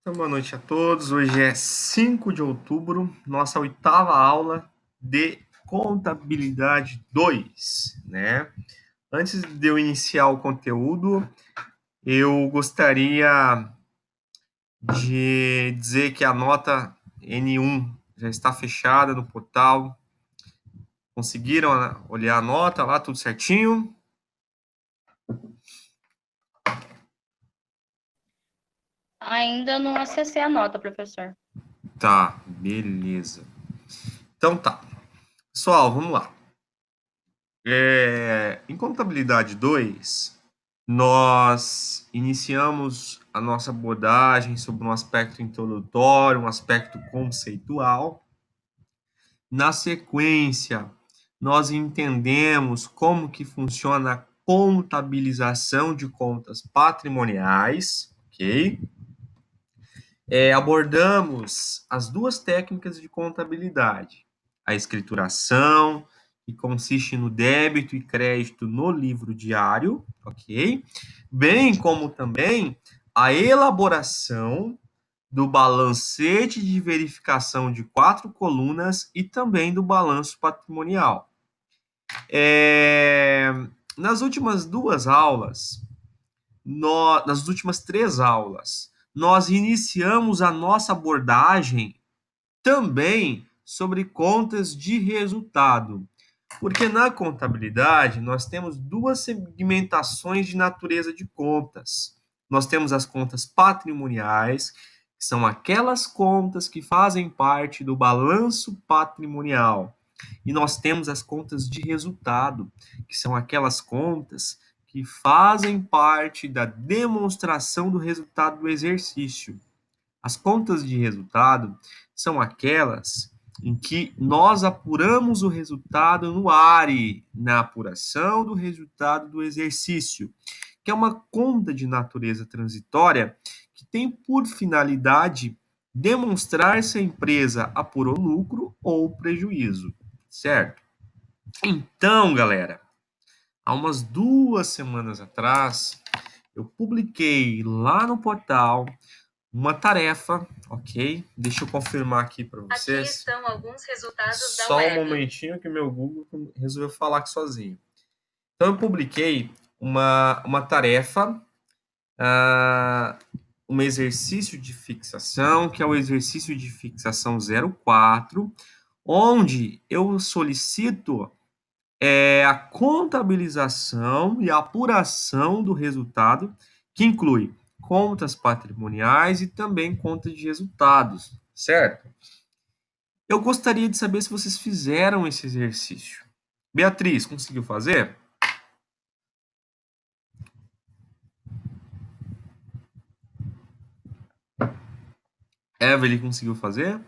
Então, boa noite a todos. Hoje é 5 de outubro, nossa oitava aula de Contabilidade 2, né? Antes de eu iniciar o conteúdo, eu gostaria de dizer que a nota N1 já está fechada no portal. Conseguiram olhar a nota lá, tudo certinho? Ainda não acessei a nota, professor. Tá, beleza. Então tá. Pessoal, vamos lá. Em Contabilidade 2, nós iniciamos a nossa abordagem sobre um aspecto introdutório, um aspecto conceitual. Na sequência, nós entendemos como que funciona a contabilização de contas patrimoniais, ok? Abordamos as duas técnicas de contabilidade: a escrituração, que consiste no débito e crédito no livro diário, ok? Bem como também a elaboração do balancete de verificação de 4 colunas e também do balanço patrimonial. Nas últimas duas aulas, nas últimas 3 aulas, nós iniciamos a nossa abordagem também sobre contas de resultado. Porque na contabilidade nós temos duas segmentações de natureza de contas. Nós temos as contas patrimoniais, que são aquelas contas que fazem parte do balanço patrimonial. E nós temos as contas de resultado, que são aquelas contas que fazem parte da demonstração do resultado do exercício. As contas de resultado são aquelas em que nós apuramos o resultado no ARE, na apuração do resultado do exercício, que é uma conta de natureza transitória que tem por finalidade demonstrar se a empresa apurou lucro ou prejuízo, certo? Então, galera, há umas 2 semanas atrás, eu publiquei lá no portal uma tarefa, ok? Deixa eu confirmar aqui para vocês. Aqui estão alguns resultados da web. Só um momentinho que meu Google resolveu falar aqui sozinho. Então, eu publiquei uma tarefa, um exercício de fixação, que é o exercício de fixação 04, onde eu solicito a contabilização e a apuração do resultado, que inclui contas patrimoniais e também contas de resultados, certo? Eu gostaria de saber se vocês fizeram esse exercício. Beatriz, conseguiu fazer? Evelyn conseguiu fazer?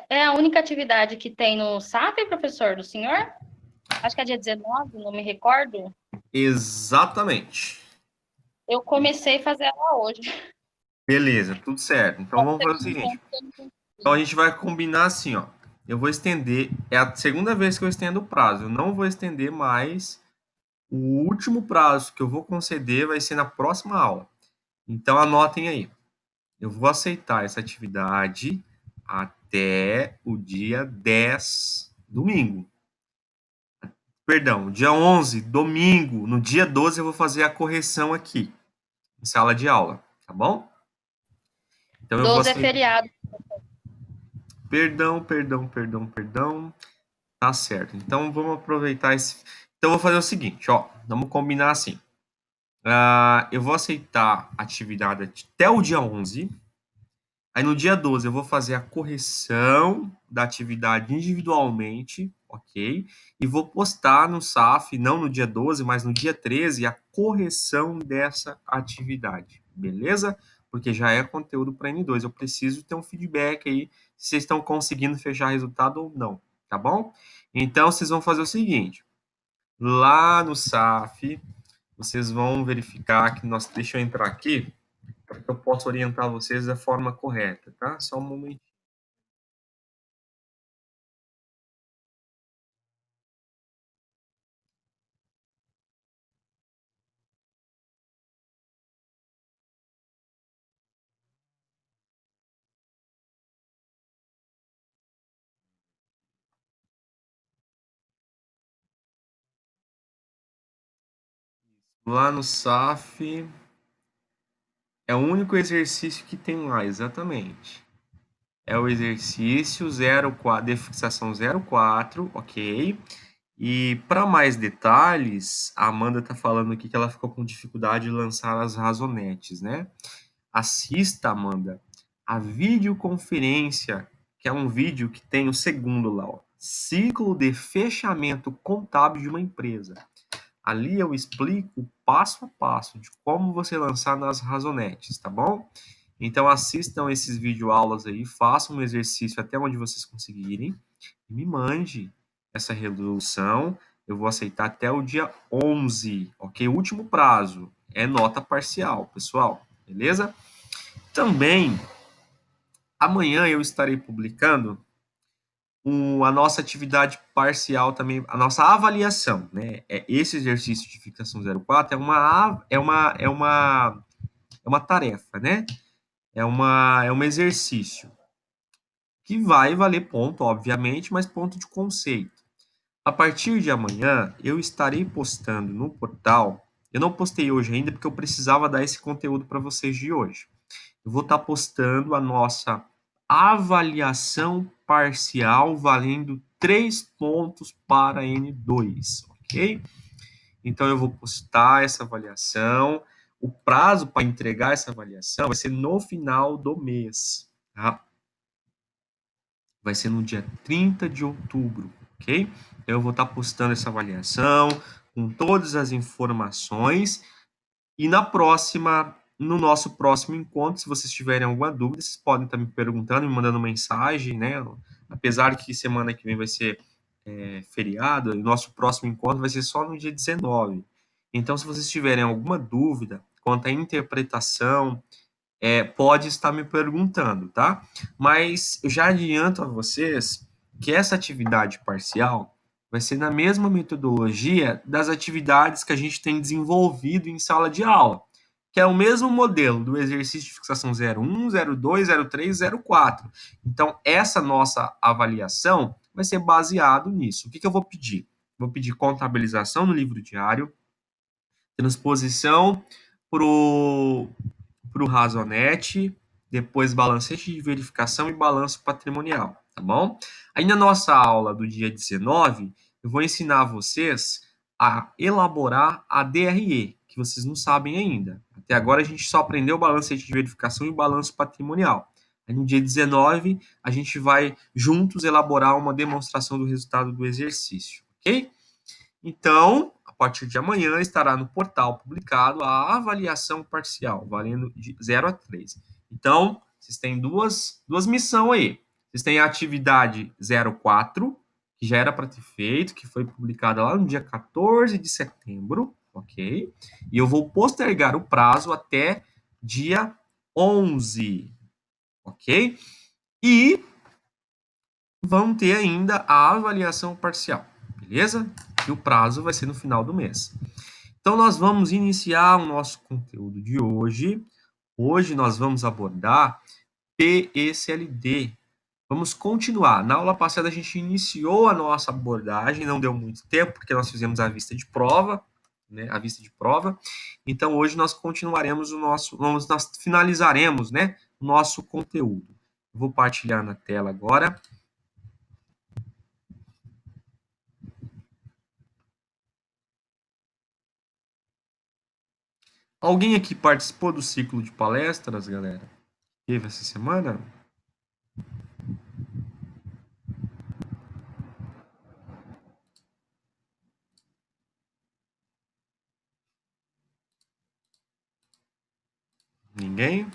É a única atividade que tem no SAP, professor, do senhor? Acho que é dia 19, não me recordo. Exatamente. Eu comecei a fazer ela hoje. Beleza, tudo certo. Então Pode vamos ser fazer o que não seguinte. tenha, porque eu não Então a consegui. gente vai combinar assim, ó. Eu vou estender, é a segunda vez que eu estendo o prazo. Eu não vou estender mais. O último prazo que eu vou conceder vai ser na próxima aula. Então anotem aí. Eu vou aceitar essa atividade até o dia 10, domingo. Perdão, dia 11, domingo. No dia 12 eu vou fazer a correção aqui, em sala de aula, tá bom? Então eu vou 12 é aceitar. feriado. Perdão. Tá certo. Então vamos aproveitar esse. Então eu vou fazer o seguinte, ó. Vamos combinar assim. Eu vou aceitar a atividade até o dia 11. Aí no dia 12 eu vou fazer a correção da atividade individualmente, ok? E vou postar no SAF, não no dia 12, mas no dia 13, a correção dessa atividade, beleza? Porque já é conteúdo para N2. Eu preciso ter um feedback aí se vocês estão conseguindo fechar resultado ou não, tá bom? Então vocês vão fazer o seguinte: lá no SAF, vocês vão verificar que nós. Deixa eu entrar aqui para que eu possa orientar vocês da forma correta, tá? Só um momento. Lá no SAF é o único exercício que tem lá, exatamente. É o exercício 04, de fixação 04, ok? E para mais detalhes, a Amanda está falando aqui que ela ficou com dificuldade de lançar as razonetes, né? Assista, Amanda, a videoconferência, que é um vídeo que tem o segundo lá, ó, ciclo de fechamento contábil de uma empresa. Ali eu explico passo a passo de como você lançar nas razonetes, tá bom? Então assistam esses videoaulas aí, façam um exercício até onde vocês conseguirem e me mande essa resolução. Eu vou aceitar até o dia 11, ok? O último prazo é nota parcial, pessoal, beleza? Também, amanhã eu estarei publicando a nossa atividade parcial também, a nossa avaliação, né? Esse exercício de fixação 04 é uma tarefa, né? É um exercício que vai valer ponto, obviamente, mas ponto de conceito. A partir de amanhã, eu estarei postando no portal. Eu não postei hoje ainda porque eu precisava dar esse conteúdo para vocês de hoje. Eu vou estar postando a nossa avaliação parcial valendo 3 pontos para N2, ok? Então eu vou postar essa avaliação. O prazo para entregar essa avaliação vai ser no final do mês, tá? Vai ser no dia 30 de outubro, ok? Eu vou estar postando essa avaliação com todas as informações e no nosso próximo encontro, se vocês tiverem alguma dúvida, vocês podem estar me perguntando, me mandando mensagem, né? Apesar de que semana que vem vai ser feriado, o nosso próximo encontro vai ser só no dia 19. Então, se vocês tiverem alguma dúvida quanto à interpretação, pode estar me perguntando, tá? Mas eu já adianto a vocês que essa atividade parcial vai ser na mesma metodologia das atividades que a gente tem desenvolvido em sala de aula, que é o mesmo modelo do exercício de fixação 01, 02, 03, 04. Então, essa nossa avaliação vai ser baseado nisso. O que eu vou pedir? Vou pedir contabilização no livro diário, transposição para o Razonete, depois balancete de verificação e balanço patrimonial, tá bom? Aí na nossa aula do dia 19, eu vou ensinar vocês a elaborar a DRE, que vocês não sabem ainda. Até agora a gente só aprendeu o balancete de verificação e o balanço patrimonial. Aí no dia 19, a gente vai juntos elaborar uma demonstração do resultado do exercício, ok? Então, a partir de amanhã estará no portal publicado a avaliação parcial, valendo de 0 a 3. Então, vocês têm duas missões aí. Vocês têm a atividade 04, que já era para ter feito, que foi publicada lá no dia 14 de setembro, ok? E eu vou postergar o prazo até dia 11, ok? E vão ter ainda a avaliação parcial, beleza? E o prazo vai ser no final do mês. Então, nós vamos iniciar o nosso conteúdo de hoje. Hoje nós vamos abordar PECLD. Vamos continuar. Na aula passada a gente iniciou a nossa abordagem, não deu muito tempo, porque nós fizemos a vista de prova, né? A vista de prova. Então, hoje nós continuaremos nós finalizaremos, né? O nosso conteúdo. Vou partilhar na tela agora. Alguém aqui participou do ciclo de palestras, galera? Teve essa semana? Ninguém?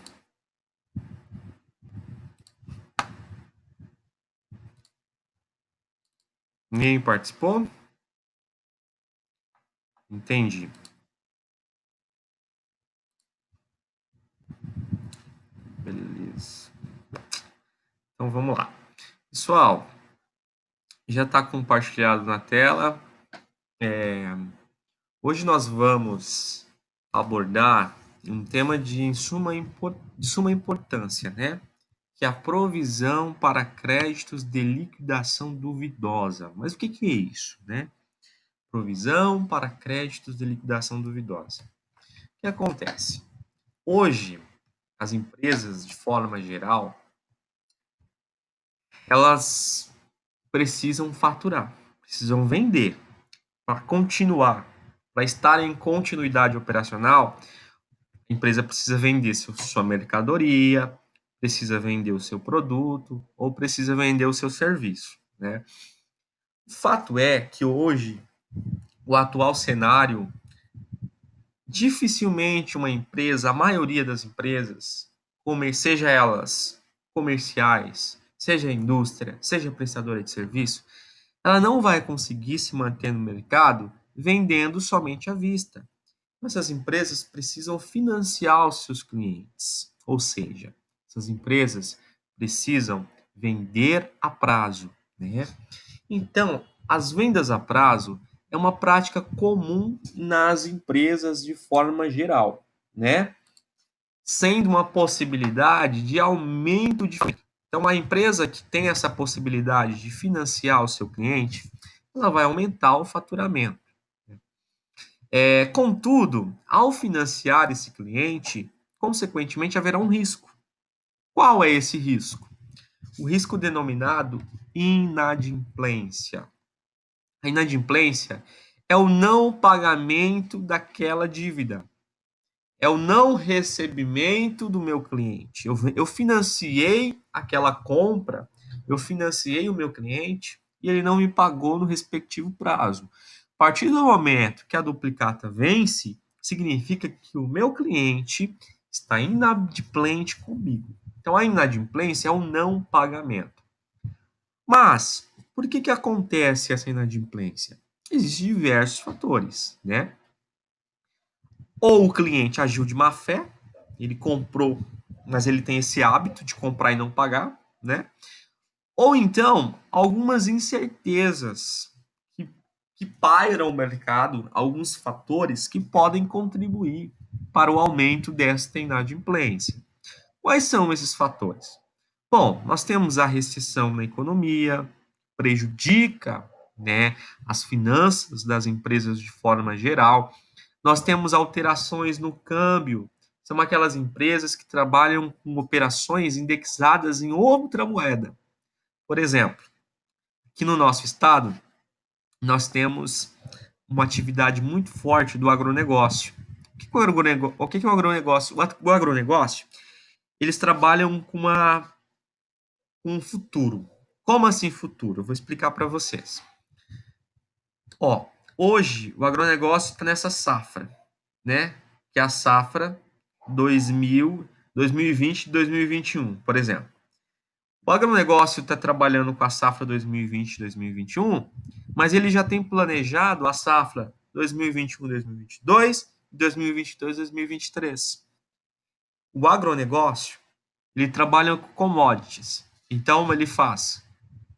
Ninguém participou? Entendi. Beleza. Então vamos lá. Pessoal, já está compartilhado na tela. Hoje nós vamos abordar um tema de suma importância, né? Que é a provisão para créditos de liquidação duvidosa. Mas o que é isso, né? Provisão para créditos de liquidação duvidosa. O que acontece? Hoje, as empresas, de forma geral, elas precisam faturar, precisam vender. Para continuar, para estar em continuidade operacional, a empresa precisa vender sua mercadoria, precisa vender o seu produto ou precisa vender o seu serviço, né? O fato é que hoje, o atual cenário, dificilmente uma empresa, a maioria das empresas, seja elas comerciais, seja indústria, seja prestadora de serviço, ela não vai conseguir se manter no mercado vendendo somente à vista. Essas empresas precisam financiar os seus clientes, ou seja, essas empresas precisam vender a prazo, né? Então, as vendas a prazo é uma prática comum nas empresas de forma geral, né? Sendo uma possibilidade de aumento de. Então, a empresa que tem essa possibilidade de financiar o seu cliente, ela vai aumentar o faturamento. Contudo, ao financiar esse cliente, consequentemente haverá um risco. Qual é esse risco? O risco denominado inadimplência. A inadimplência é o não pagamento daquela dívida, é o não recebimento do meu cliente. Eu financiei aquela compra, eu financiei o meu cliente e ele não me pagou no respectivo prazo. A partir do momento que a duplicata vence, significa que o meu cliente está inadimplente comigo. Então, a inadimplência é o não pagamento. Mas, por que acontece essa inadimplência? Existem diversos fatores, né? Ou o cliente agiu de má fé, ele comprou, mas ele tem esse hábito de comprar e não pagar, né? Ou então, algumas incertezas que, que pairam o mercado, alguns fatores que podem contribuir para o aumento desta inadimplência. Quais são esses fatores? Bom, nós temos a recessão na economia, prejudica, né, as finanças das empresas de forma geral. Nós temos alterações no câmbio, são aquelas empresas que trabalham com operações indexadas em outra moeda. Por exemplo, aqui no nosso estado, nós temos uma atividade muito forte do agronegócio. O que é o agronegócio? O agronegócio, eles trabalham com um futuro. Como assim futuro? Eu vou explicar para vocês. Ó, hoje o agronegócio está nessa safra, né? Que é a safra 2020 e 2021, por exemplo. O agronegócio está trabalhando com a safra 2020 e 2021, mas ele já tem planejado a safra 2021, 2022, 2022, 2023. O agronegócio, ele trabalha com commodities. Então,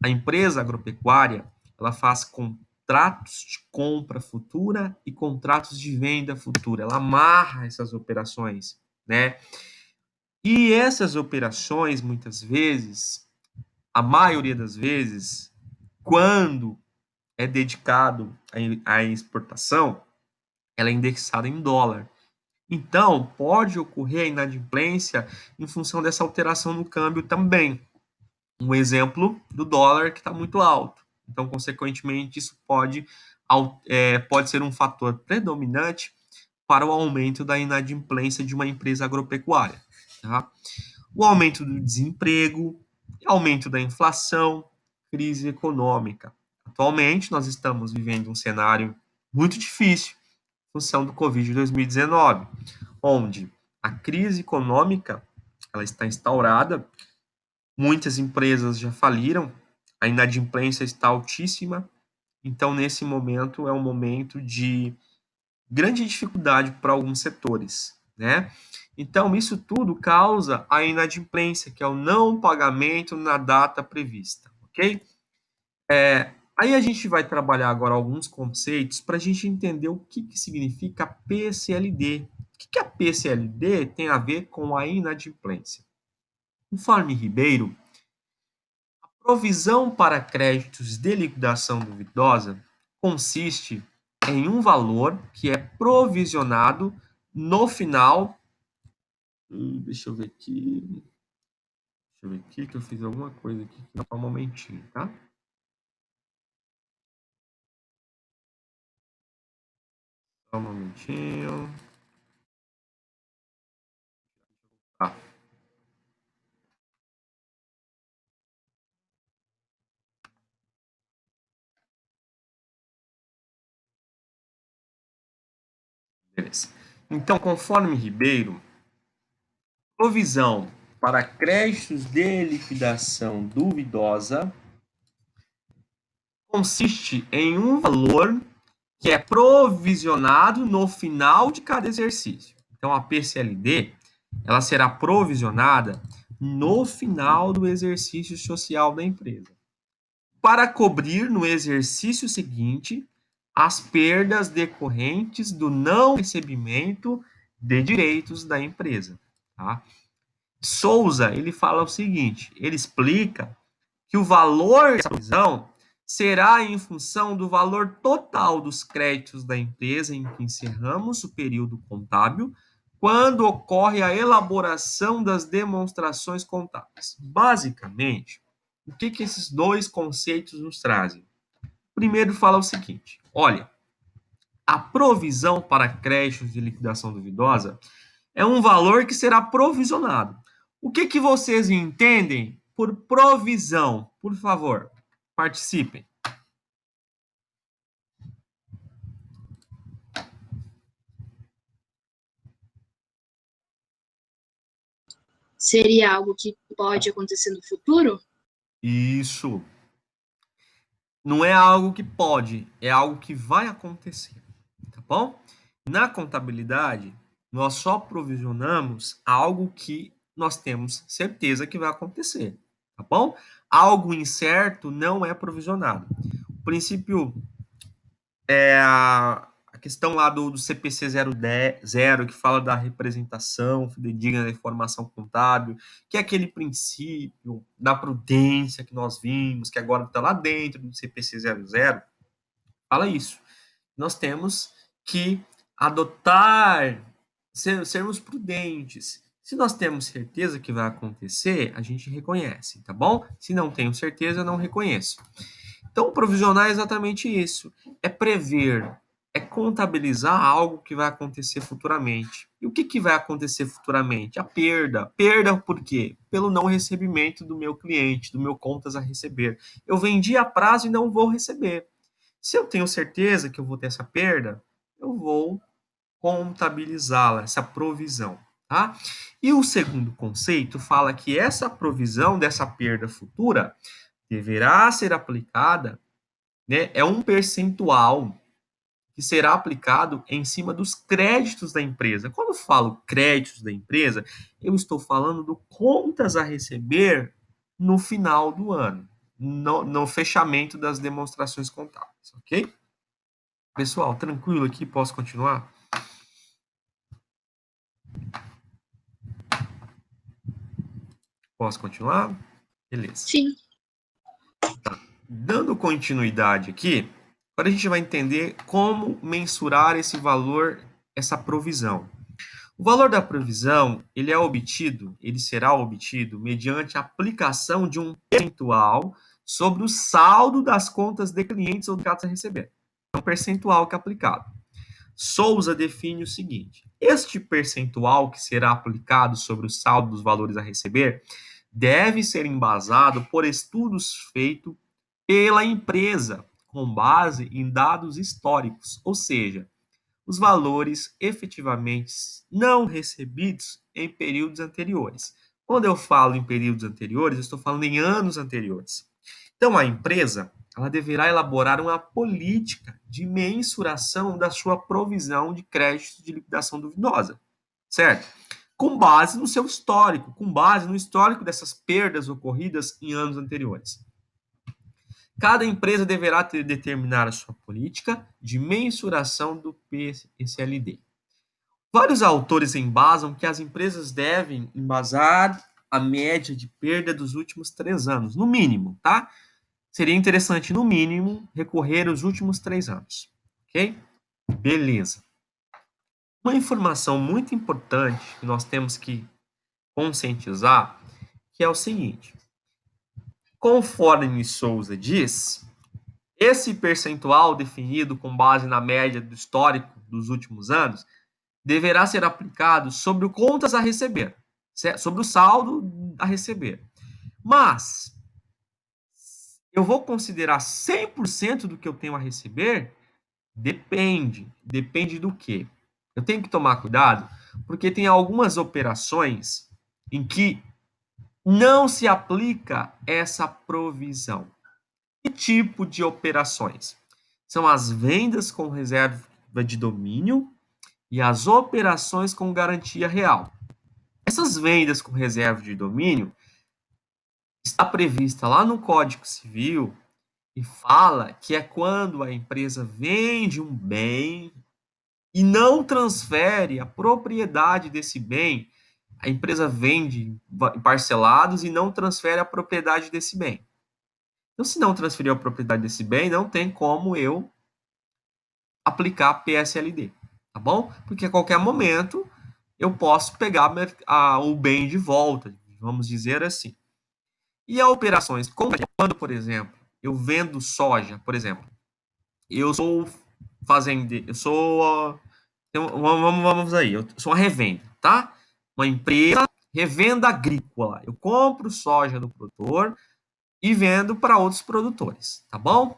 a empresa agropecuária, ela faz contratos de compra futura e contratos de venda futura. Ela amarra essas operações, né? E essas operações, muitas vezes, a maioria das vezes, quando é dedicado à exportação, ela é indexada em dólar. Então, pode ocorrer a inadimplência em função dessa alteração no câmbio também. Um exemplo do dólar que está muito alto. Então, consequentemente, isso pode ser um fator predominante para o aumento da inadimplência de uma empresa agropecuária. Tá? O aumento do desemprego, aumento da inflação, crise econômica. Atualmente, nós estamos vivendo um cenário muito difícil em função do Covid-2019, onde a crise econômica ela está instaurada, muitas empresas já faliram, a inadimplência está altíssima, então, nesse momento, é um momento de grande dificuldade para alguns setores, né? Então, isso tudo causa a inadimplência, que é o não pagamento na data prevista, ok? Aí a gente vai trabalhar agora alguns conceitos para a gente entender o que significa PCLD. O que a PCLD tem a ver com a inadimplência? Conforme Ribeiro, provisão para créditos de liquidação duvidosa consiste em um valor que é provisionado no final. Deixa eu ver aqui. Deixa eu ver aqui que eu fiz alguma coisa aqui. Só um momentinho, tá? Só um momentinho. Tá. Beleza. Então, conforme Ribeiro, provisão para créditos de liquidação duvidosa consiste em um valor que é provisionado no final de cada exercício. Então, a PCLD, ela será provisionada no final do exercício social da empresa, para cobrir no exercício seguinte as perdas decorrentes do não recebimento de direitos da empresa. Tá? Souza, ele fala o seguinte, ele explica que o valor dessa provisão será em função do valor total dos créditos da empresa em que encerramos o período contábil, quando ocorre a elaboração das demonstrações contábeis. Basicamente, o que esses dois conceitos nos trazem? Primeiro, fala o seguinte: olha, a provisão para créditos de liquidação duvidosa é um valor que será provisionado. O que vocês entendem por provisão? Por favor, participem. Seria algo que pode acontecer no futuro? Isso. Não é algo que pode, é algo que vai acontecer. Tá bom? Na contabilidade, nós só provisionamos algo que nós temos certeza que vai acontecer. Tá bom? Algo incerto não é provisionado. O princípio é a questão lá do CPC 010, que fala da representação fidedigna da informação contábil, que é aquele princípio da prudência que nós vimos, que agora está lá dentro do CPC 00, fala isso. Nós temos que adotar, sermos prudentes. Se nós temos certeza que vai acontecer, a gente reconhece, tá bom? Se não tenho certeza, eu não reconheço. Então, provisionar é exatamente isso. É prever, é contabilizar algo que vai acontecer futuramente. E o que vai acontecer futuramente? A perda. Perda por quê? Pelo não recebimento do meu cliente, do meu contas a receber. Eu vendi a prazo e não vou receber. Se eu tenho certeza que eu vou ter essa perda, eu vou contabilizá-la, essa provisão. Tá? E o segundo conceito fala que essa provisão dessa perda futura deverá ser aplicada, né, é um percentual que será aplicado em cima dos créditos da empresa. Quando eu falo créditos da empresa, eu estou falando do contas a receber no final do ano, no fechamento das demonstrações contábeis, ok? Pessoal, tranquilo aqui? Posso continuar? Posso continuar? Beleza. Sim. Tá. Dando continuidade aqui, agora a gente vai entender como mensurar esse valor, essa provisão. O valor da provisão, ele será obtido mediante a aplicação de um percentual sobre o saldo das contas de clientes obrigados a receber. É um percentual que é aplicado. Souza define o seguinte: este percentual que será aplicado sobre o saldo dos valores a receber deve ser embasado por estudos feitos pela empresa, com base em dados históricos, ou seja, os valores efetivamente não recebidos em períodos anteriores. Quando eu falo em períodos anteriores, eu estou falando em anos anteriores. Então, a empresa, ela deverá elaborar uma política de mensuração da sua provisão de crédito de liquidação duvidosa, certo? Com base no seu histórico, com base no histórico dessas perdas ocorridas em anos anteriores. Cada empresa deverá determinar a sua política de mensuração do PCLD. Vários autores embasam que as empresas devem embasar a média de perda dos últimos 3 anos, no mínimo, tá? Seria interessante, no mínimo, recorrer aos últimos 3 anos, ok? Beleza. Uma informação muito importante que nós temos que conscientizar, que é o seguinte: conforme Souza diz, esse percentual definido com base na média do histórico dos últimos anos deverá ser aplicado sobre o contas a receber, sobre o saldo a receber. Mas eu vou considerar 100% do que eu tenho a receber? Depende. Depende do quê? Eu tenho que tomar cuidado, porque tem algumas operações em que não se aplica essa provisão. Que tipo de operações? São as vendas com reserva de domínio e as operações com garantia real. Essas vendas com reserva de domínio está prevista lá no Código Civil e fala que é quando a empresa vende um bem e não transfere a propriedade desse bem. A empresa vende parcelados e não transfere a propriedade desse bem. Então, se não transferir a propriedade desse bem, não tem como eu aplicar a PSLD, tá bom? Porque a qualquer momento eu posso pegar o bem de volta, vamos dizer assim. E as operações, quando, por exemplo, eu vendo soja, por exemplo, eu sou fazendeiro, eu sou, vamos aí, eu sou uma revenda, tá? Uma empresa, revenda agrícola. Eu compro soja do produtor e vendo para outros produtores, tá bom?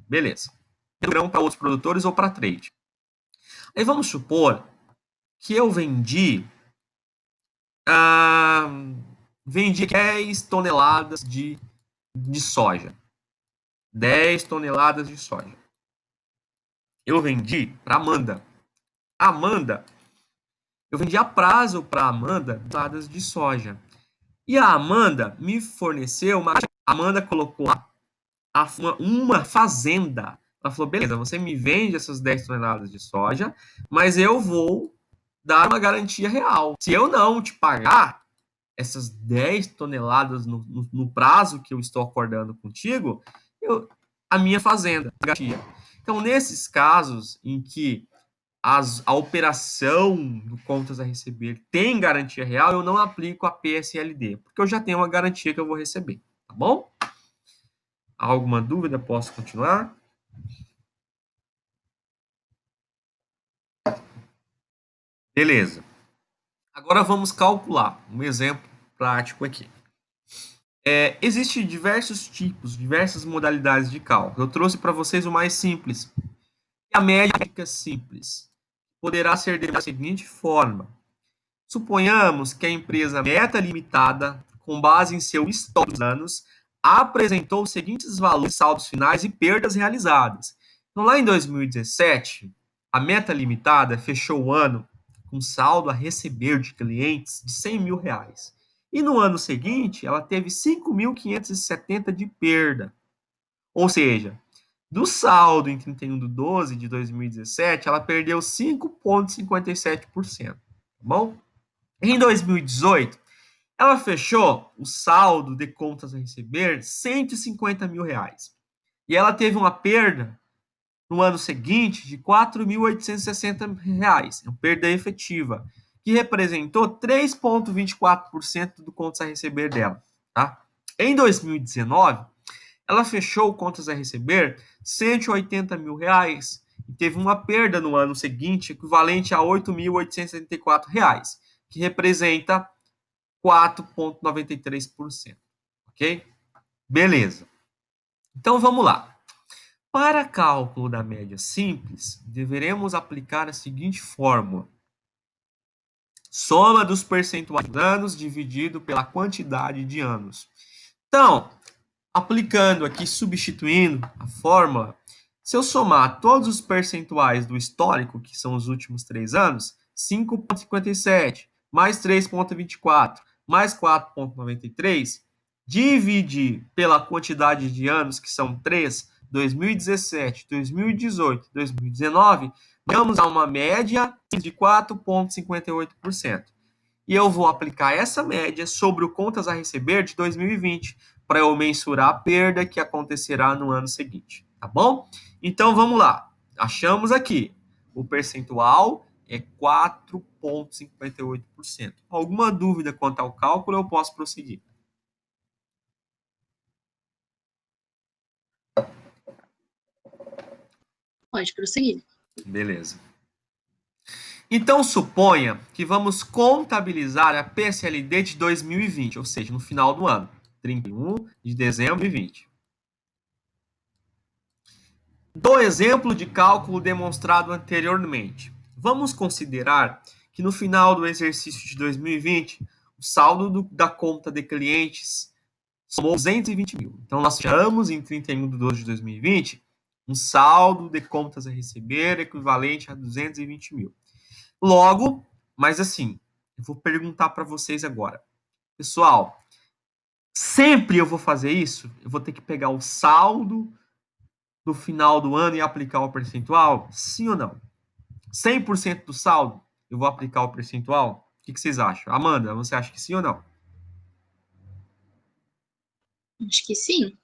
Beleza. Grão para outros produtores ou para trade. Aí vamos supor que eu vendi 10 toneladas de soja. 10 toneladas de soja. Eu vendi para Amanda. Amanda, eu vendi a prazo para Amanda toneladas de soja. E a Amanda me forneceu a Amanda colocou uma fazenda. Ela falou, beleza, você me vende essas 10 toneladas de soja, mas eu vou dar uma garantia real. Se eu não te pagar essas 10 toneladas no prazo que eu estou acordando contigo, a minha fazenda, garantia. Então, nesses casos em que a operação do contas a receber tem garantia real, eu não aplico a PSLD, porque eu já tenho uma garantia que eu vou receber, tá bom? Alguma dúvida? Posso continuar? Beleza. Agora vamos calcular um exemplo prático aqui. Existem diversos tipos, diversas modalidades de cálculo. Eu trouxe para vocês o mais simples. A média simples poderá ser da seguinte forma. Suponhamos que a empresa Meta Limitada, com base em seu histórico dos anos, apresentou os seguintes valores, saldos finais e perdas realizadas. Então, lá em 2017, a Meta Limitada fechou o ano com saldo a receber de clientes de R$100 mil. E no ano seguinte, ela teve 5.570 de perda. Ou seja, do saldo em 31/12 de 2017, ela perdeu 5,57%. Tá bom? Em 2018, ela fechou o saldo de contas a receber R$150 mil. E ela teve uma perda no ano seguinte de R$4.860, uma perda efetiva, que representou 3,24% do contas a receber dela. Tá? Em 2019, ela fechou contas a receber R$180 mil e teve uma perda no ano seguinte equivalente a R$8.874, que representa 4,93%. Ok? Beleza. Então vamos lá. Para cálculo da média simples, deveremos aplicar a seguinte fórmula: soma dos percentuais de anos dividido pela quantidade de anos. Então, aplicando aqui, substituindo a fórmula, se eu somar todos os percentuais do histórico, que são os últimos 3 anos, 5,57, mais 3,24, mais 4,93, dividir pela quantidade de anos, que são 3, 2017, 2018, 2019, vamos a uma média de 4,58%. E eu vou aplicar essa média sobre o contas a receber de 2020, para eu mensurar a perda que acontecerá no ano seguinte, tá bom? Então, vamos lá. achamos aqui. O percentual é 4,58%. Alguma dúvida quanto ao cálculo, eu posso prosseguir. Pode prosseguir. Beleza. Então, suponha que vamos contabilizar a PSLD de 2020, ou seja, no final do ano, 31 de dezembro de 2020. Do exemplo de cálculo demonstrado anteriormente, vamos considerar que no final do exercício de 2020, o saldo da conta de clientes somou 220 mil. Então, nós tiramos em 31 de 12 de 2020 um saldo de contas a receber equivalente a 220 mil. Logo, mas assim, eu vou perguntar para vocês agora. Pessoal, sempre eu vou fazer isso? Eu vou ter que pegar o saldo no final do ano e aplicar o percentual? Sim ou não? 100% do saldo, eu vou aplicar o percentual? O que vocês acham? Amanda, você acha que sim ou não? Acho que sim.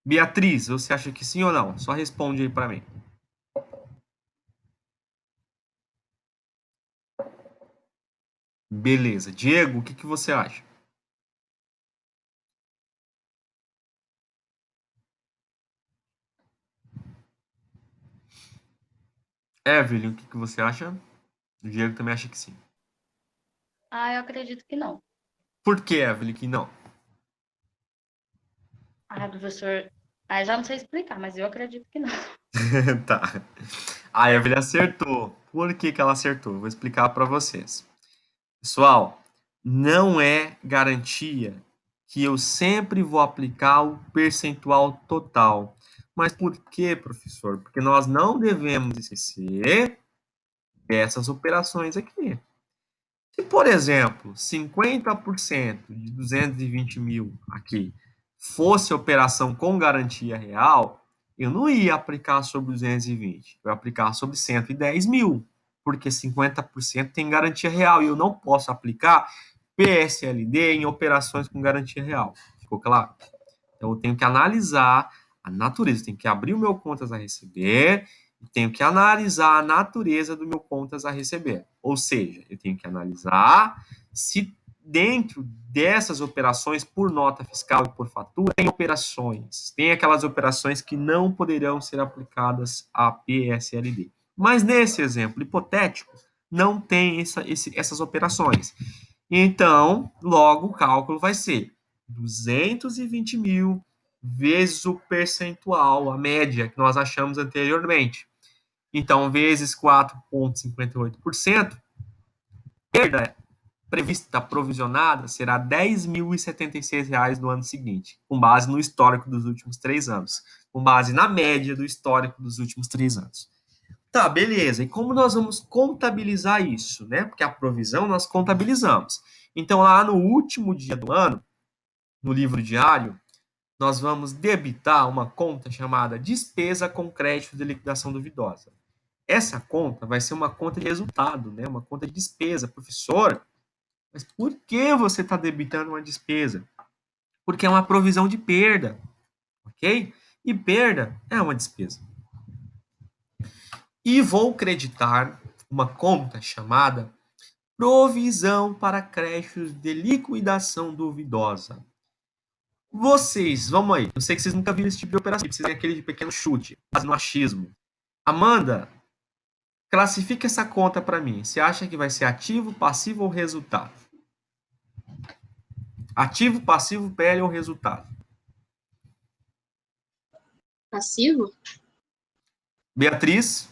Beatriz, você acha que sim ou não? Só responde aí para mim. Beleza. Diego, o que você acha? Evelyn, o que você acha? O Diego também acha que sim. Ah, eu acredito que não. Por que, Evelyn, que não? Ah, professor. Ah, já não sei explicar, mas eu acredito que não. Tá. A Evelyn acertou. Por que ela acertou? Vou explicar para vocês. Pessoal, não é garantia que eu sempre vou aplicar o percentual total. Mas por quê, professor? Porque nós não devemos esquecer dessas operações aqui. Se, por exemplo, 50% de 220 mil aqui fosse operação com garantia real, eu não ia aplicar sobre 220, eu ia aplicar sobre 110 mil, porque 50% tem garantia real e eu não posso aplicar PSLD em operações com garantia real. Ficou claro? Então, eu tenho que analisar a natureza, tenho que abrir o meu contas a receber e tenho que analisar a natureza do meu contas a receber. Ou seja, eu tenho que analisar se dentro dessas operações por nota fiscal e por fatura, tem operações, tem aquelas operações que não poderão ser aplicadas a PSLD. Mas nesse exemplo hipotético, não tem essas operações. Então, logo o cálculo vai ser 220 mil vezes o percentual, a média que nós achamos anteriormente. Então, vezes 4,58%, perda prevista provisionada será R$ 10.076 no ano seguinte, com base no histórico dos últimos 3 anos, com base na média do histórico dos últimos 3 anos. Tá, beleza. E como nós vamos contabilizar isso, né? Porque a provisão nós contabilizamos. Então, lá no último dia do ano, no livro diário, nós vamos debitar uma conta chamada despesa com crédito de liquidação duvidosa. Essa conta vai ser uma conta de resultado, né? Uma conta de despesa. Professor, mas por que você está debitando uma despesa? Porque é uma provisão de perda, ok? E perda é uma despesa. E vou creditar uma conta chamada provisão para créditos de liquidação duvidosa. Vocês, vamos aí. Eu sei que vocês nunca viram esse tipo de operação. Vocês têm aquele pequeno chute, quase no achismo. Amanda, classifica essa conta para mim. Você acha que vai ser ativo, passivo ou resultado? Ativo, passivo, PL ou resultado? Passivo? Beatriz?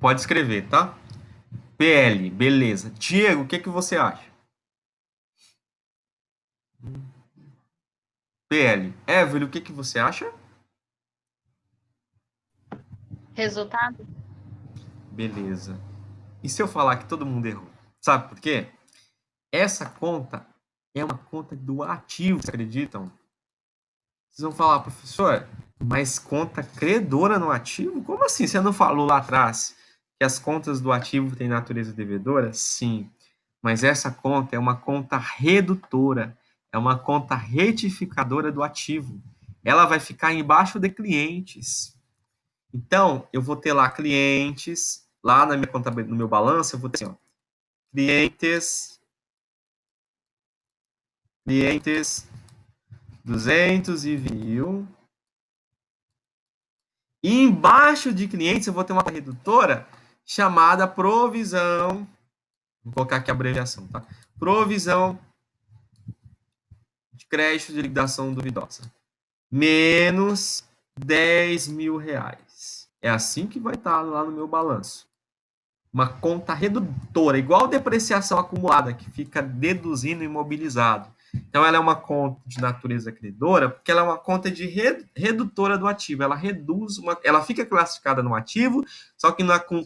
Pode escrever, tá? PL, beleza. Diego, o que você acha? PL. Evelyn, o que você acha? Resultado? Beleza. E se eu falar que todo mundo errou? Sabe por quê? Essa conta é uma conta do ativo, vocês acreditam? Vocês vão falar, professor, mas conta credora no ativo? Como assim? Você não falou lá atrás que as contas do ativo têm natureza devedora? Sim, mas essa conta é uma conta redutora. É uma conta retificadora do ativo. Ela vai ficar embaixo de clientes. Então, eu vou ter lá clientes, lá na minha conta, no meu balanço, eu vou ter assim, ó, clientes 220 mil. E embaixo de clientes eu vou ter uma redutora chamada provisão. Vou colocar aqui a abreviação, tá? Provisão de crédito de liquidação duvidosa. Menos 10 mil reais. É assim que vai estar lá no meu balanço. Uma conta redutora, igual depreciação acumulada, que fica deduzindo imobilizado. Então, ela é uma conta de natureza credora, porque ela é uma conta de redutora do ativo. Ela reduz, ela fica classificada no ativo, só que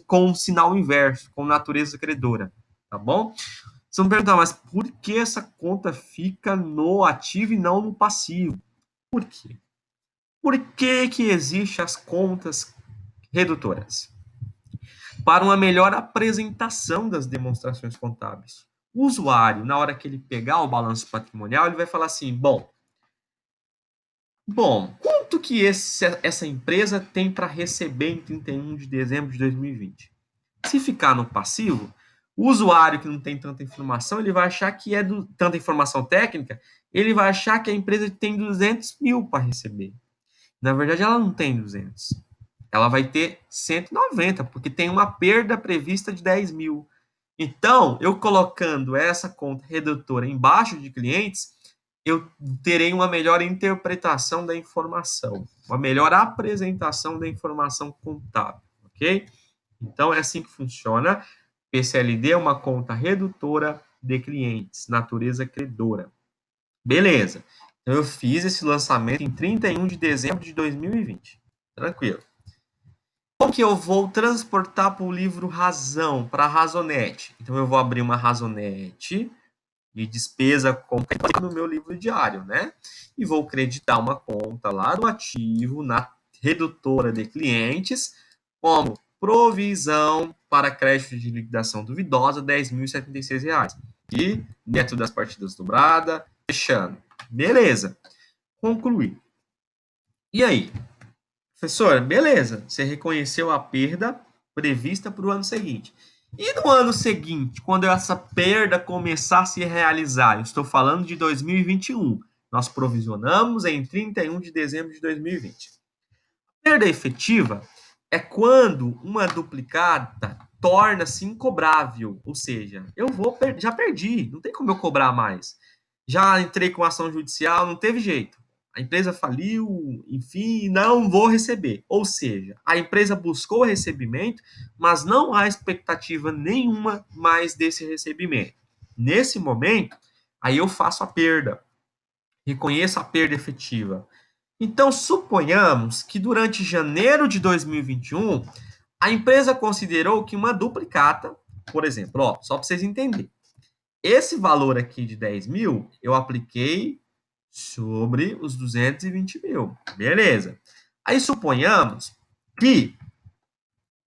com um sinal inverso, com natureza credora. Tá bom? Você me perguntar, mas por que essa conta fica no ativo e não no passivo? Por quê? Por que que existem as contas redutoras? Para uma melhor apresentação das demonstrações contábeis. O usuário, na hora que ele pegar o balanço patrimonial, ele vai falar assim, bom, quanto que essa empresa tem para receber em 31 de dezembro de 2020? Se ficar no passivo, o usuário que não tem tanta informação, ele vai achar que tanta informação técnica, ele vai achar que a empresa tem 200 mil para receber. Na verdade, ela não tem 200. Ela vai ter 190, porque tem uma perda prevista de 10 mil. Então, eu colocando essa conta redutora embaixo de clientes, eu terei uma melhor interpretação da informação, uma melhor apresentação da informação contábil, ok? Então, é assim que funciona. PCLD é uma conta redutora de clientes, natureza credora. Beleza. Então, eu fiz esse lançamento em 31 de dezembro de 2020. Tranquilo. Como que eu vou transportar para o livro Razão, para a Razonete? Então, eu vou abrir uma Razonete de despesa completa no meu livro diário, né? E vou creditar uma conta lá do ativo na redutora de clientes como provisão para crédito de liquidação duvidosa, R$ 10.076. E dentro das partidas dobradas, fechando. Beleza. Concluí. E aí? Professor, beleza. Você reconheceu a perda prevista para o ano seguinte. E no ano seguinte, quando essa perda começar a se realizar, eu estou falando de 2021, nós provisionamos em 31 de dezembro de 2020. Perda efetiva é quando uma duplicata torna-se incobrável, ou seja, já perdi, não tem como eu cobrar mais. Já entrei com ação judicial, não teve jeito. A empresa faliu, enfim, não vou receber. Ou seja, a empresa buscou o recebimento, mas não há expectativa nenhuma mais desse recebimento. Nesse momento, aí eu faço a perda, reconheço a perda efetiva. Então, suponhamos que durante janeiro de 2021, a empresa considerou que uma duplicata, por exemplo, só para vocês entenderem, esse valor aqui de 10 mil, eu apliquei sobre os 220 mil. Beleza. Aí suponhamos que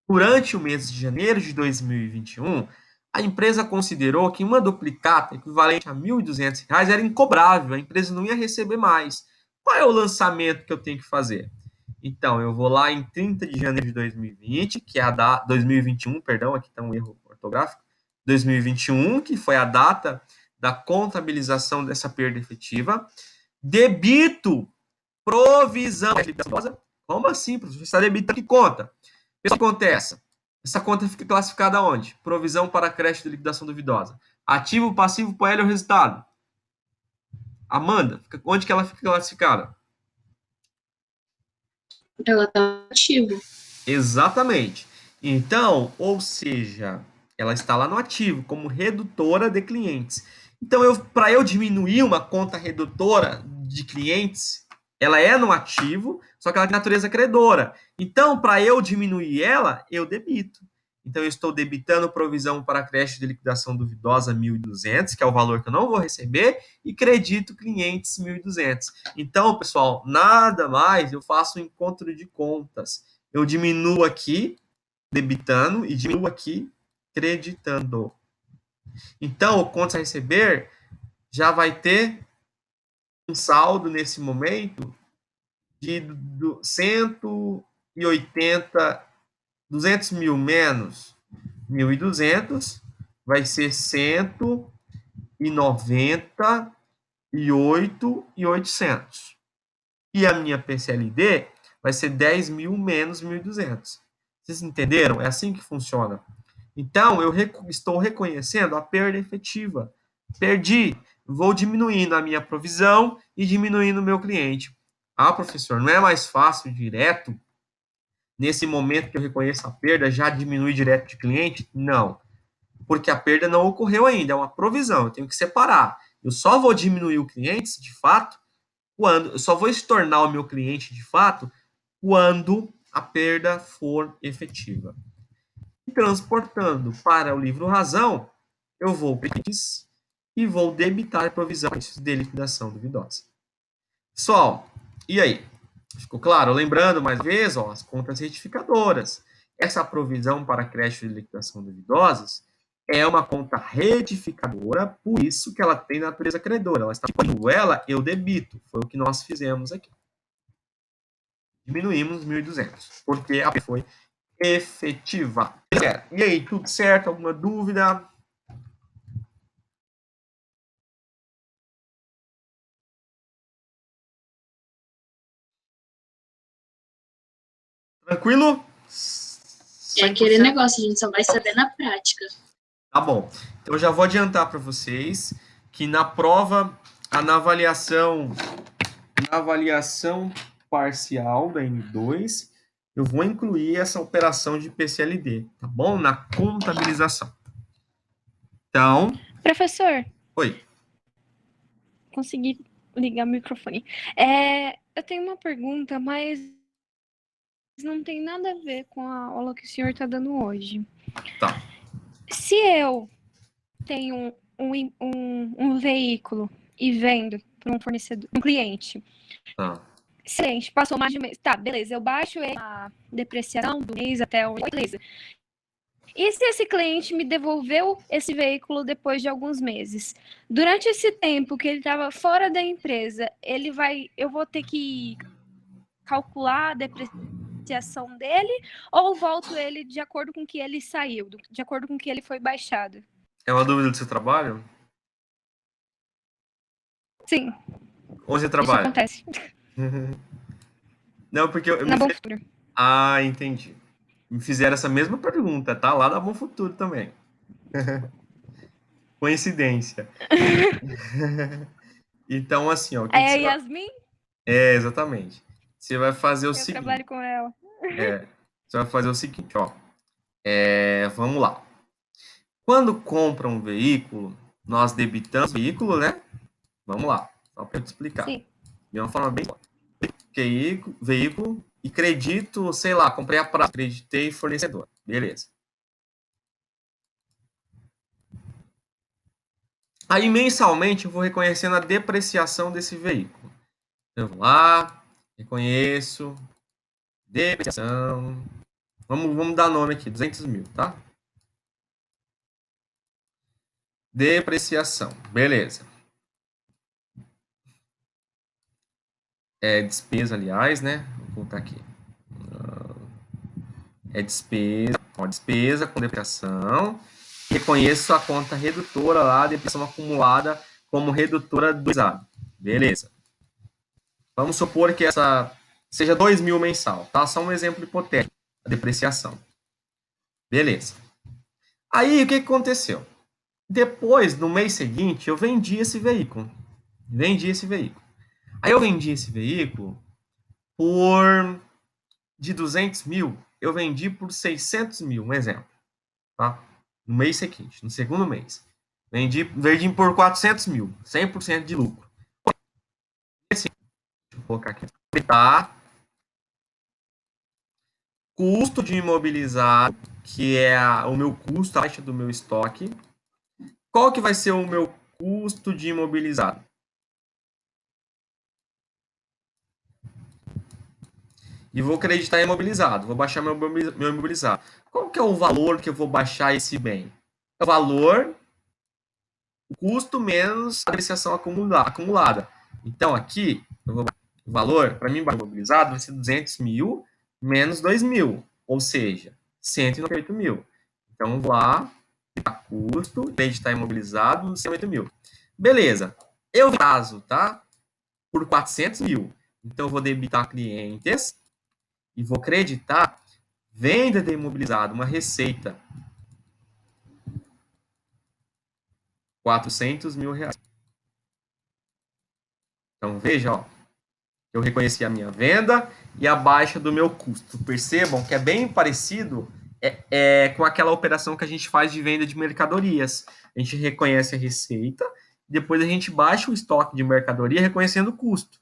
durante o mês de janeiro de 2021, a empresa considerou que uma duplicata equivalente a R$ 1.200 era incobrável, a empresa não ia receber mais. Qual é o lançamento que eu tenho que fazer? Então, eu vou lá em 30 de janeiro de 2020, que é a data 2021, perdão, aqui está um erro ortográfico. 2021, que foi a data da contabilização dessa perda efetiva. Debito provisão. Como assim, professor? Você está debitando que conta? O que acontece? Essa conta fica classificada onde? Provisão para crédito de liquidação duvidosa. Ativo, passivo, PL é o resultado. Amanda, onde que ela fica classificada? Ela está ativa. Exatamente. Então, ou seja, ela está lá no ativo, como redutora de clientes. Então, para eu diminuir uma conta redutora de clientes, ela é no ativo, só que ela tem natureza credora. Então, para eu diminuir ela, eu debito. Então, eu estou debitando provisão para crédito de liquidação duvidosa 1.200, que é o valor que eu não vou receber, e credito clientes 1.200. Então, pessoal, nada mais, eu faço um encontro de contas. Eu diminuo aqui, debitando, e diminuo aqui, creditando. Então, o contas a receber já vai ter um saldo nesse momento de 180, 200 mil menos 1.200 vai ser 198.800. E a minha PCLD vai ser 10 mil menos 1.200. Vocês entenderam? É assim que funciona. Então, eu estou reconhecendo a perda efetiva. Perdi, vou diminuindo a minha provisão e diminuindo o meu cliente. Ah, professor, não é mais fácil direto? Nesse momento que eu reconheço a perda, já diminui direto de cliente? Não, porque a perda não ocorreu ainda, é uma provisão, eu tenho que separar. Eu só vou diminuir o cliente, de fato, quando eu só vou estornar o meu cliente, de fato, quando a perda for efetiva. Transportando para o livro razão, eu vou e vou debitar provisões de liquidação duvidosa. Pessoal, e aí? Ficou claro? Lembrando mais uma vez, ó, as contas retificadoras. Essa provisão para crédito de liquidação duvidosas é uma conta retificadora, por isso que ela tem natureza credora. Ela está diminuindo ela, eu debito. Foi o que nós fizemos aqui. Diminuímos 1.200, porque a foi efetiva. E aí, tudo certo? Alguma dúvida? Tranquilo? É aquele negócio, a gente só vai saber na prática. Tá bom. Então, eu já vou adiantar para vocês que na prova, na avaliação parcial da N2, eu vou incluir essa operação de PCLD, tá bom? Na contabilização. Então... Professor. Oi. Consegui ligar o microfone. Eu tenho uma pergunta, mas não tem nada a ver com a aula que o senhor está dando hoje. Tá. Se eu tenho um veículo e vendo para um fornecedor, um cliente, excelente, passou mais de um mês, tá, beleza, eu baixo a depreciação do mês até o mês, beleza. E se esse cliente me devolveu esse veículo depois de alguns meses? Durante esse tempo que ele estava fora da empresa, eu vou ter que calcular a depreciação dele ou volto ele de acordo com que ele saiu, de acordo com que ele foi baixado? É uma dúvida do seu trabalho? Sim. Onde você trabalha? Isso acontece. Não, porque eu na Bom Futuro. Ah, entendi. Me fizeram essa mesma pergunta, tá? Lá na Bom Futuro também. Coincidência. Então, assim, ó. É a Yasmin? Exatamente. Você vai fazer o seguinte. Eu trabalho com ela. Você vai fazer o seguinte, ó. Vamos lá. Quando compra um veículo, nós debitamos o veículo, né? Vamos lá. Só para eu te explicar. Sim. De uma forma bem... Veículo e credito, sei lá, comprei a praça, acreditei fornecedor. Beleza. Aí, mensalmente, eu vou reconhecendo a depreciação desse veículo. Eu vou lá, reconheço, depreciação. Vamos dar nome aqui, 200 mil, tá? Depreciação, beleza. Despesa, aliás, né? Vou botar aqui. Despesa com depreciação. Reconheço a conta redutora lá, depreciação acumulada como redutora do usado. Beleza. Vamos supor que essa seja 2 mil mensal, tá? Só um exemplo hipotético, a depreciação. Beleza. Aí, o que aconteceu? Depois, no mês seguinte, eu vendi esse veículo. Aí eu vendi esse veículo de 200 mil, eu vendi por 600 mil, um exemplo. Tá? No mês seguinte, no segundo mês. Vendi por 400 mil, 100% de lucro. Deixa eu colocar aqui. Tá. Custo de imobilizado, que é o meu custo, a taxa do meu estoque. Qual que vai ser o meu custo de imobilizado? E vou acreditar em imobilizado, vou baixar meu imobilizado. Qual que é o valor que eu vou baixar esse bem? É o valor, o custo menos a depreciação acumulada. Então, aqui, o valor, para mim, imobilizado, vai ser 200 mil menos 2 mil, ou seja, 198 mil. Então, vou lá, custo, em vez de estar imobilizado, 108 mil. Beleza. Eu caso, tá? Por 400 mil. Então, eu vou debitar clientes e vou creditar venda de imobilizado, uma receita. 400 mil reais. Então, veja, ó, eu reconheci a minha venda e a baixa do meu custo. Percebam que é bem parecido com aquela operação que a gente faz de venda de mercadorias. A gente reconhece a receita, depois a gente baixa o estoque de mercadoria reconhecendo o custo.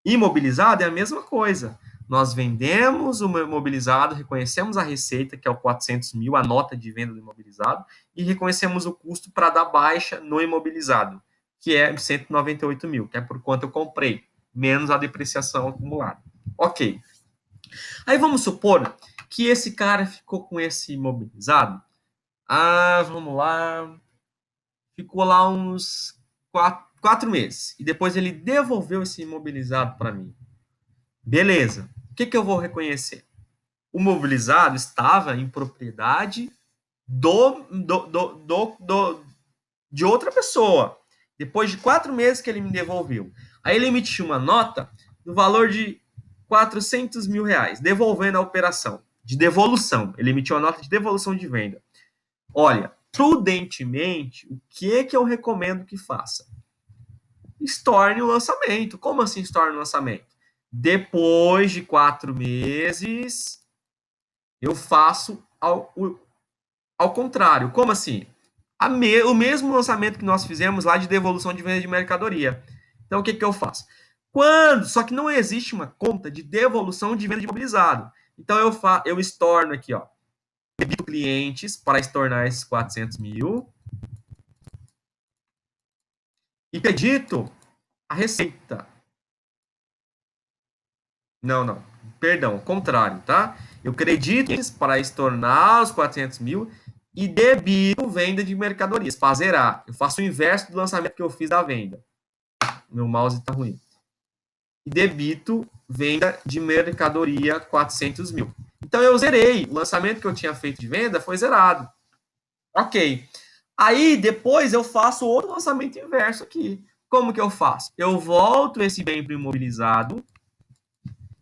Imobilizado é a mesma coisa. Nós vendemos o imobilizado, reconhecemos a receita, que é o 400 mil, a nota de venda do imobilizado, e reconhecemos o custo para dar baixa no imobilizado, que é 198 mil, que é por quanto eu comprei, menos a depreciação acumulada. Ok. Aí vamos supor que esse cara ficou com esse imobilizado. Vamos lá. Ficou lá uns 4 meses. E depois ele devolveu esse imobilizado para mim. Beleza. O que eu vou reconhecer? O mobilizado estava em propriedade de outra pessoa. Depois de 4 meses que ele me devolveu. Aí ele emitiu uma nota no valor de 400 mil reais, devolvendo a operação de devolução. Ele emitiu a nota de devolução de venda. Olha, prudentemente, o que eu recomendo que faça? Estorne o lançamento. Como assim estorne o lançamento? Depois de 4 meses, eu faço ao contrário. Como assim? O mesmo lançamento que nós fizemos lá de devolução de venda de mercadoria. Então, o que eu faço? Só que não existe uma conta de devolução de venda de imobilizado. Então, eu estorno aqui, ó. Debito clientes para estornar esses 400 mil. E credito a receita. Não. Perdão, o contrário, tá? Eu credito para estornar os 400 mil e debito venda de mercadorias, para zerar. Eu faço o inverso do lançamento que eu fiz da venda. Meu mouse está ruim. E debito venda de mercadoria 400 mil. Então, eu zerei. O lançamento que eu tinha feito de venda foi zerado. Ok. Aí, depois, eu faço outro lançamento inverso aqui. Como que eu faço? Eu volto esse bem para o imobilizado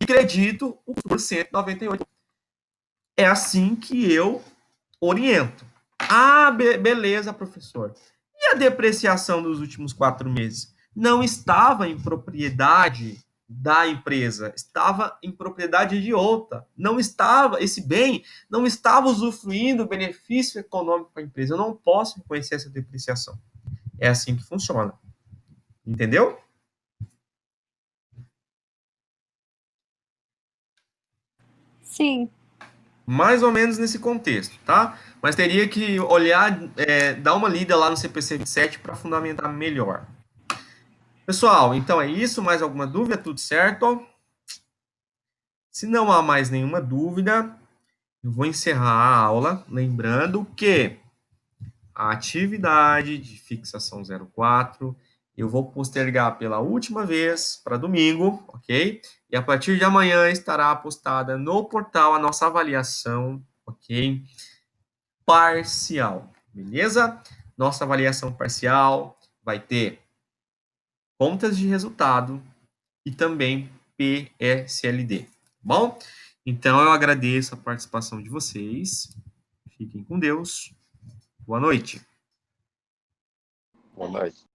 e credito o por 198. É assim que eu oriento. Beleza, professor. E a depreciação dos últimos 4 meses? Não estava em propriedade da empresa, estava em propriedade de outra. Não estava, esse bem não estava usufruindo do benefício econômico para a empresa. Eu não posso reconhecer essa depreciação. É assim que funciona. Entendeu? Sim. Mais ou menos nesse contexto, tá? Mas teria que olhar, dar uma lida lá no CPC 27 para fundamentar melhor. Pessoal, então é isso. Mais alguma dúvida? Tudo certo? Se não há mais nenhuma dúvida, eu vou encerrar a aula, lembrando que a atividade de fixação 04 eu vou postergar pela última vez para domingo, ok? E a partir de amanhã estará postada no portal a nossa avaliação, ok? Parcial, beleza? Nossa avaliação parcial vai ter contas de resultado e também PSLD, tá bom? Então, eu agradeço a participação de vocês. Fiquem com Deus. Boa noite. Boa noite.